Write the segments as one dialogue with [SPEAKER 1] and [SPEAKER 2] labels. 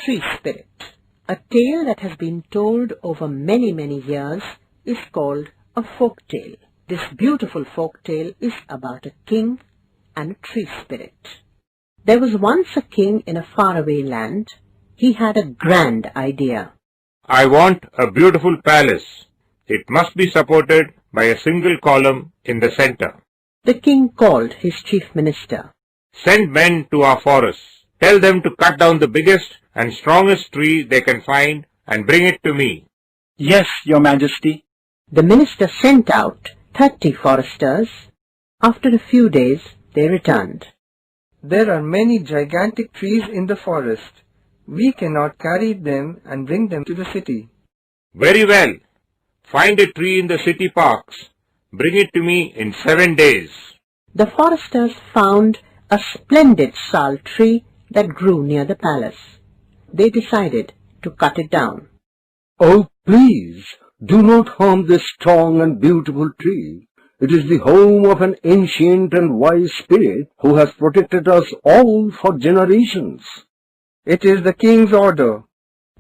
[SPEAKER 1] Tree Spirit. A tale that has been told over many, many years is called a folk tale. This beautiful folk tale is about a king and a tree spirit. There was once a king in a faraway land. He had a grand idea.
[SPEAKER 2] I want a beautiful palace. It must be supported by a single column in the center.
[SPEAKER 1] The king called his chief minister.
[SPEAKER 2] Send men to our forests. Tell them to cut down the biggest and strongest tree they can find and bring it to me.
[SPEAKER 3] Yes, Your Majesty.
[SPEAKER 1] The minister sent out 30 foresters. After a few days, they returned.
[SPEAKER 4] There are many gigantic trees in the forest. We cannot carry them and bring them to the city.
[SPEAKER 2] Very well. Find a tree in the city parks. Bring it to me in 7 days.
[SPEAKER 1] The foresters found a splendid sal tree that grew near the palace. They decided to cut it down.
[SPEAKER 5] Oh, please, do not harm this strong and beautiful tree. It is the home of an ancient and wise spirit who has protected us all for generations.
[SPEAKER 4] It is the king's order.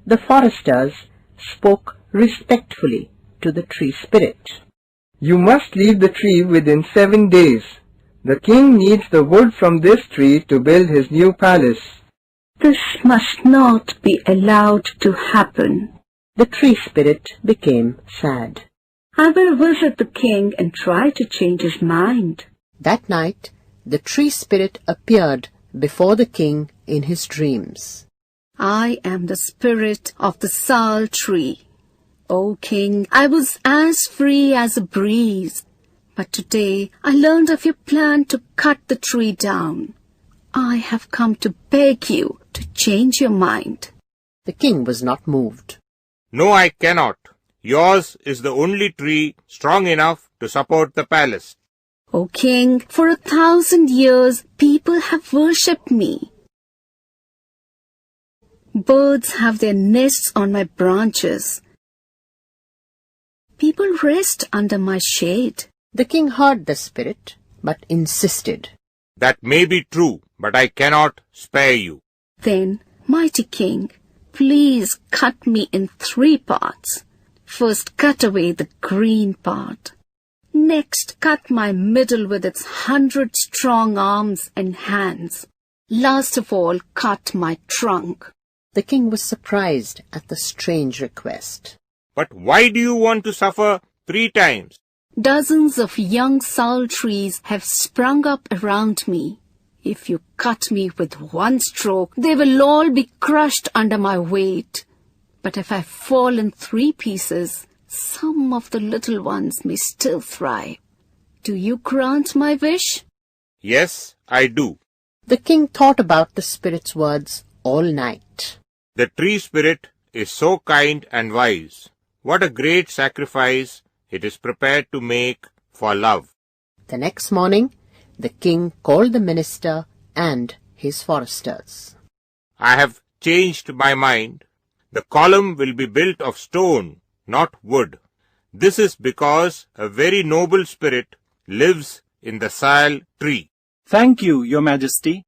[SPEAKER 1] The foresters spoke respectfully to the tree spirit.
[SPEAKER 4] You must leave the tree within 7 days. The king needs the wood from this tree to build his new palace.
[SPEAKER 6] This must not be allowed to happen.
[SPEAKER 1] The tree spirit became sad.
[SPEAKER 6] I will visit the king and try to change his mind.
[SPEAKER 1] That night, the tree spirit appeared before the king in his dreams.
[SPEAKER 6] I am the spirit of the sal tree. O king, I was as free as a breeze. But today I learned of your plan to cut the tree down. I have come to beg you to change your mind.
[SPEAKER 1] The king was not moved.
[SPEAKER 2] No, I cannot. Yours is the only tree strong enough to support the palace.
[SPEAKER 6] O king, for 1,000 years people have worshipped me. Birds have their nests on my branches. People rest under my shade.
[SPEAKER 1] The king heard the spirit, but insisted.
[SPEAKER 2] That may be true, but I cannot spare you.
[SPEAKER 6] Then, mighty king, please cut me in 3 parts. First, cut away the green part. Next, cut my middle with its 100 strong arms and hands. Last of all, cut my trunk.
[SPEAKER 1] The king was surprised at the strange request.
[SPEAKER 2] But why do you want to suffer 3 times?
[SPEAKER 6] Dozens of young sal trees have sprung up around me. If you cut me with 1 stroke, they will all be crushed under my weight. But if I fall in 3 pieces, some of the little ones may still thrive. Do you grant my wish?
[SPEAKER 2] Yes, I do.
[SPEAKER 1] The king thought about the spirit's words all night.
[SPEAKER 2] The tree spirit is so kind and wise. What a great sacrifice it is prepared to make for love.
[SPEAKER 1] The next morning, the king called the minister and his foresters.
[SPEAKER 2] I have changed my mind. The column will be built of stone, not wood. This is because a very noble spirit lives in the sal tree.
[SPEAKER 3] Thank you, Your Majesty.